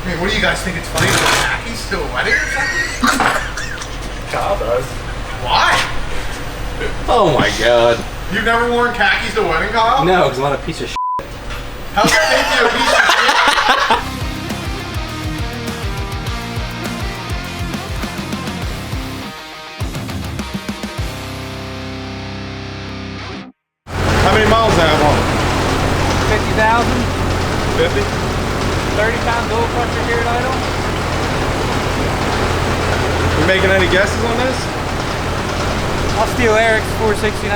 I mean, what do you guys think? It's funny to wear khakis to a wedding or something? Kyle does. Why? Oh my god. You've never worn khakis to a wedding, Kyle? No, because I'm not a piece of shit. How's that make you a piece of shit? How many miles do I have on it? 50,000. 50? 30-pound dual clutcher here at idle. You making any guesses on this? I'll steal Eric's 469.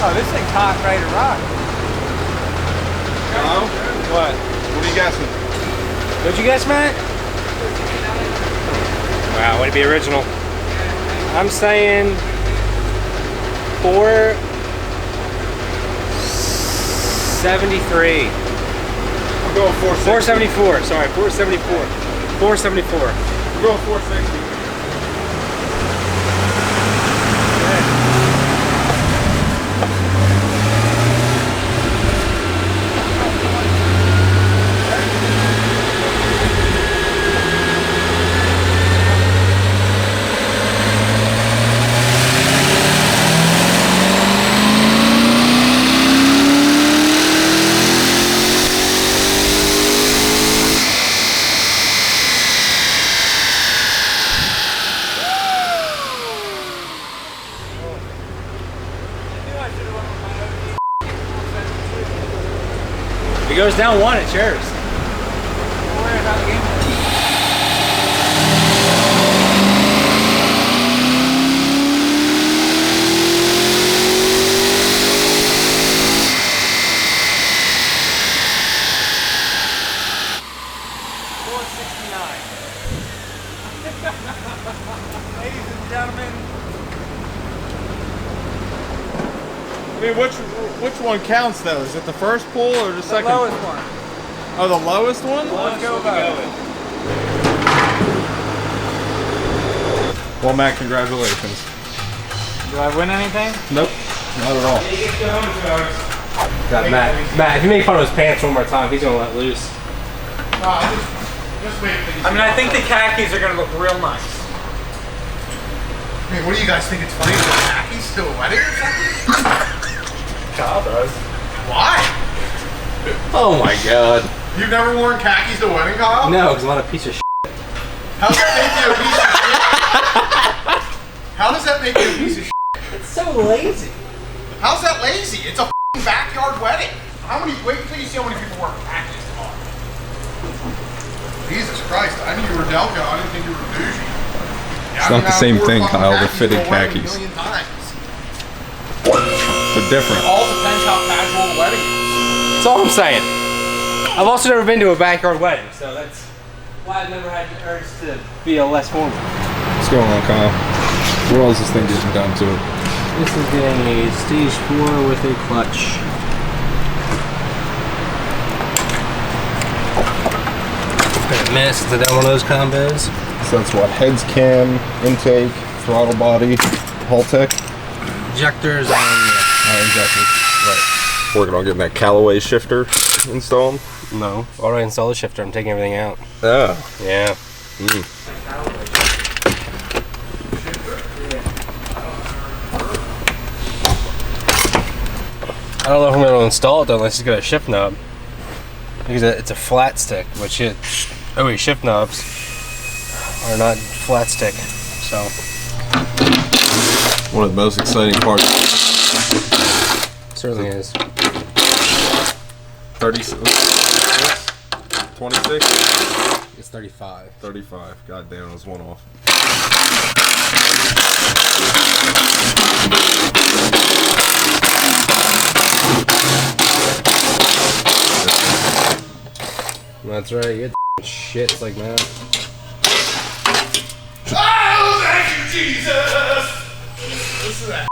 Oh, this thing's hot, ready to rock. No? What? What are you guessing? What'd you guess, Matt? Wow, way to be original. I'm saying 473. I'm going 460. 474. Sorry, 474. 474. I'm going 460. If it goes down one, it's yours. Don't worry about the game. Ladies and gentlemen, I mean, which one counts though? Is it the first pull or the second? the lowest one. Oh, the lowest one? Let's go about it. Well, Matt, congratulations. Do I win anything? Nope, not at all. God, Matt, if you make fun of his pants one more time, he's gonna let loose. Just wait for these. I mean, I think the khakis are gonna look real nice. I mean, what do you guys think? It's funny to wear khakis to a wedding or something? Kyle does. Why? Oh my god. You've never worn khakis to a wedding, Kyle? No, because I'm not a piece of shit. How's that make you a piece of shit? How does that make you a piece of shit? It's so lazy. How's that lazy? It's a f***ing backyard wedding. Wait until you see how many people wear khakis tomorrow. Jesus Christ, I knew you were Delco. I didn't think you were bougie. It's not the same thing, Kyle. They're fitted khakis. They're different. It all depends how casual the wedding is. That's all I'm saying. I've also never been to a backyard wedding, so that's why I've never had the urge to be a less formal. What's going on, Kyle? What else is this thing getting done to it? This is getting a stage 4 with a clutch. Been a minute since I've done one of those combos. So that's what? Heads, cam, intake, throttle body, hull tech? Injectors and Injectors. Right. Working on getting that Callaway shifter installed? No. Already installed the shifter. I'm taking everything out. Yeah. Yeah. I don't know if I'm going to install it though unless it's got a shift knob. Because it's a flat stick, which shift knobs are not flat stick. So One of the most exciting parts. certainly is. 26? 26? It's 35. 35. God damn, it was one off. That's right, you had shits like that. Oh, thank you, Jesus! This is that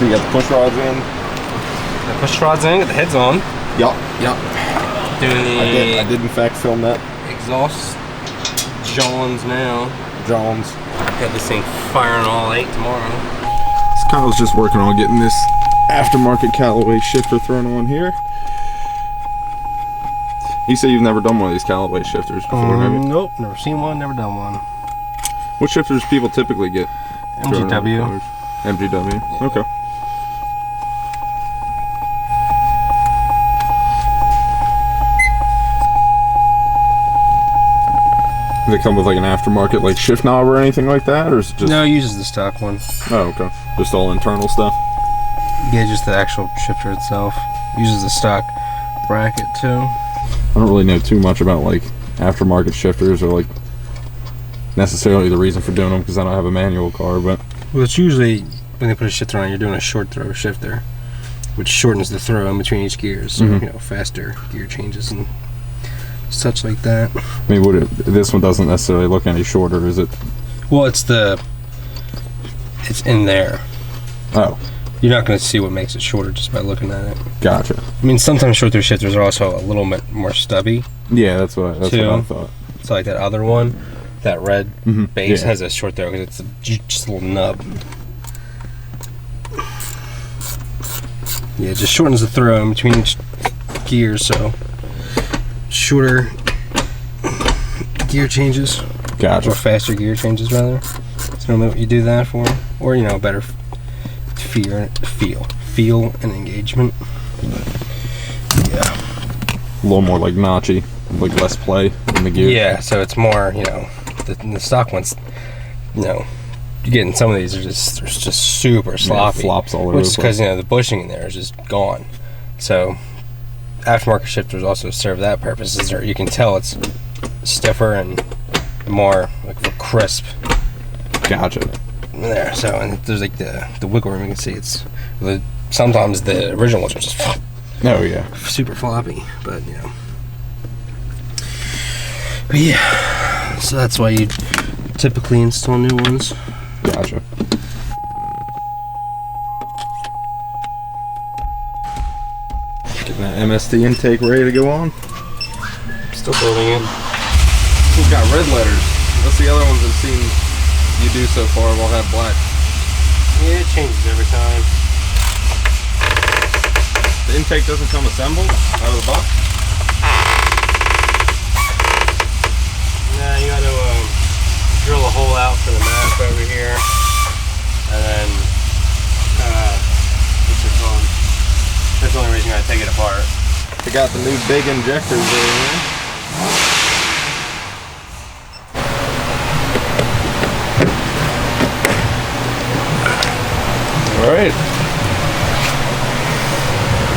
You got the push rods in. The push rods in, got the heads on. Yup. Doing the I did in fact film that. exhaust Johns now. Jones. Got this thing firing all 8 tomorrow. Kyle's just working on getting this aftermarket Callaway shifter thrown on here. You say you've never done one of these Callaway shifters before, have you? Nope, never seen one, never done one. What shifters people typically get? MGW. MGW. Yeah. Okay. Does it come with like an aftermarket like shift knob or anything like that, or is it just? No, it uses the stock one. Oh, okay. Just all internal stuff. Yeah, just the actual shifter itself. Uses the stock bracket too. I don't really know too much about like aftermarket shifters or like necessarily the reason for doing them because I don't have a manual car, but Well, it's usually when they put a shifter on, you're doing a short throw shifter, which shortens the throw in between each gear, so you know, faster gear changes and such like that. I mean, this one doesn't necessarily look any shorter, is it? Well, it's in there. Oh, You're not going to see what makes it shorter just by looking at it. gotcha. I mean, sometimes short throw shifters are also a little bit more stubby. Yeah, that's what I thought. So like that other one, that red base Yeah. has a short throw because it's just a little nub. Yeah, it just shortens the throw in between each gear, so shorter gear changes, Gotcha. or faster gear changes rather. So what you do that for, or you know, better feel and engagement. Yeah. A little more like notchy, like less play in the gear. Yeah, so it's more, you know, the stock ones, you know, you get in some of these are just super sloppy. Flops all over Which the is place. because, you know, the bushing in there is just gone. So aftermarket shifters also serve that purpose. Is there, you can tell it's stiffer and more like crisp Gotcha. in there. So and there's like the wiggle room. You can see it's sometimes the original ones are just Oh yeah. super floppy, but you know. But yeah, so that's why you typically install new ones. Gotcha. Getting that MSD intake ready to go on. Still building it. It's got red letters. That's the other ones I've seen you do so far will have black. Yeah, it changes every time. The intake doesn't come assembled out of the box? Nah, you gotta drill a hole out for the map over here, and then what's it called? That's the only reason I take it apart. They got the new big injectors there, man. Alright.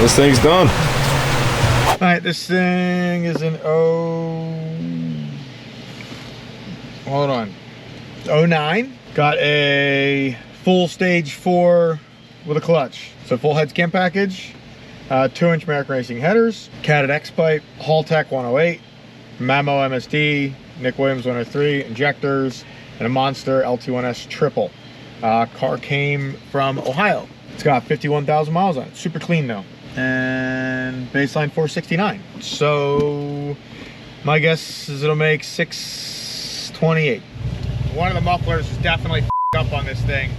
This thing's done. Alright, this thing is an hold on, 09. Got a full stage 4 with a clutch. So full head skim package, 2-inch American Racing headers, Cat X pipe, Haltech 108, Mamo MSD, Nick Williams 103, injectors, and a Monster LT1S triple. Car came from Ohio. It's got 51,000 miles on it. Super clean though. And baseline 469. So my guess is it'll make 628. One of the mufflers is definitely up on this thing.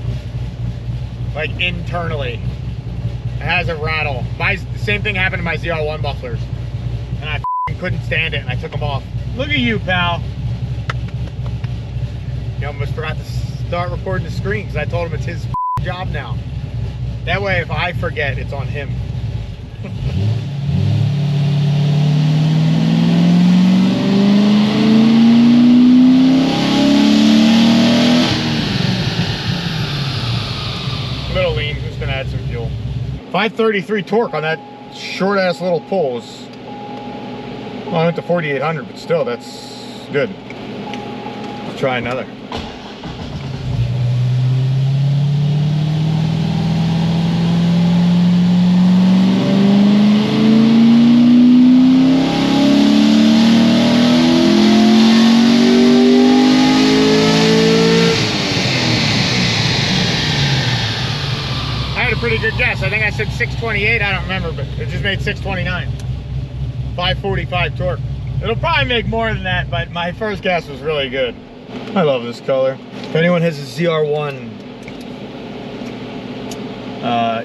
Like internally. It has a rattle. The same thing happened to my ZR1 mufflers. And I couldn't stand it and I took them off. Look at you, pal. You almost forgot to start recording the screen because I told him it's his job now. That way if I forget, it's on him. Little lean, who's gonna add some fuel? 533 torque on that short ass little pull was, well, I went to 4,800, but still, that's good. Let's try another. Pretty good 628, I don't remember, but it just made 629. 545 torque. It'll probably make more than that, but my first gas was really good. I love this color. If anyone has a ZR1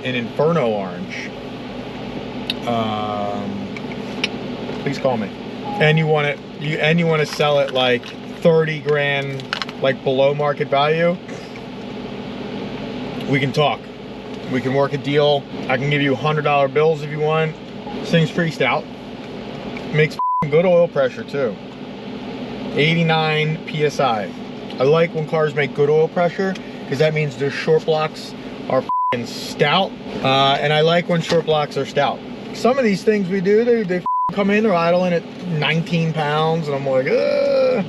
in Inferno Orange, please call me. And you want to sell it like 30 grand, like below market value, we can talk. We can work a deal. I can give you $100 bills if you want. This thing's pretty stout. Makes good oil pressure too. 89 PSI. I like when cars make good oil pressure because that means their short blocks are stout. And I like when short blocks are stout. Some of these things we do, they come in, they're idling at 19 pounds, and I'm like, ugh.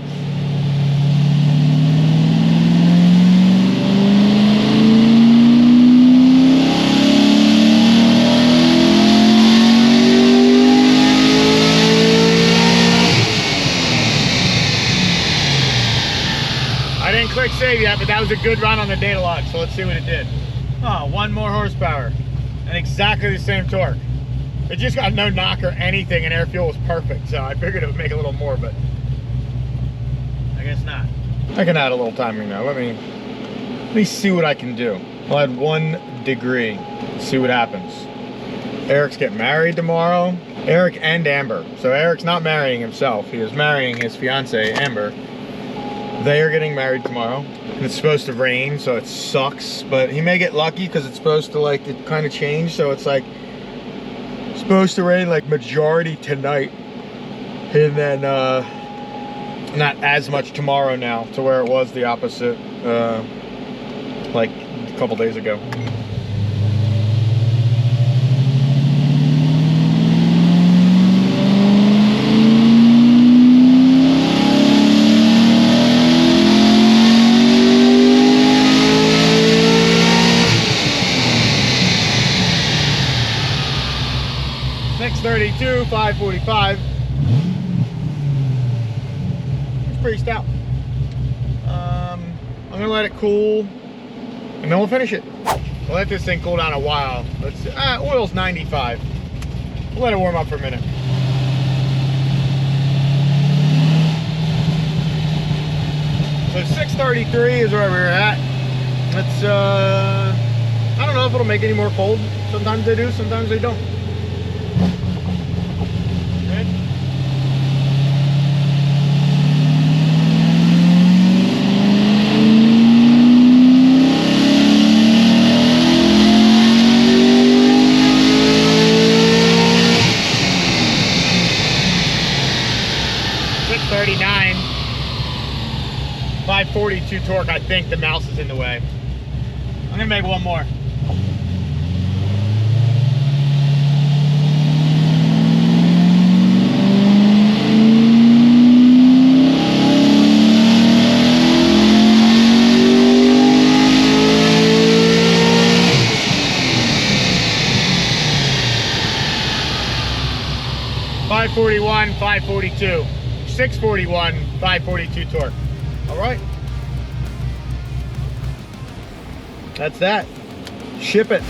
I didn't click save yet, but that was a good run on the data log, so let's see what it did. Oh, 1 more horsepower and exactly the same torque. It just got no knock or anything, and air fuel was perfect, so I figured it would make a little more, but I guess not. I can add a little timing now. Let me see what I can do. I'll add 1 degree, see what happens. Eric's getting married tomorrow. Eric and Amber. So Eric's not marrying himself. He is marrying his fiance, Amber. They are getting married tomorrow. And it's supposed to rain, so it sucks. But he may get lucky because it's supposed to, like, it kind of changed. So it's like supposed to rain like majority tonight. And then not as much tomorrow now, to where it was the opposite like a couple days ago. .32, 545. It's pretty stout. I'm gonna let it cool, and then we'll finish it. We'll let this thing cool down a while. Let's see. Oil's 95. We'll let it warm up for a minute. So 633 is where we were at. Let's I don't know if it'll make any more cold. Sometimes they do, sometimes they don't. 39, 542 torque. I think the mouse is in the way. I'm gonna make 1 more. .541, 542. 641, 542 torque. All right. That's that. Ship it.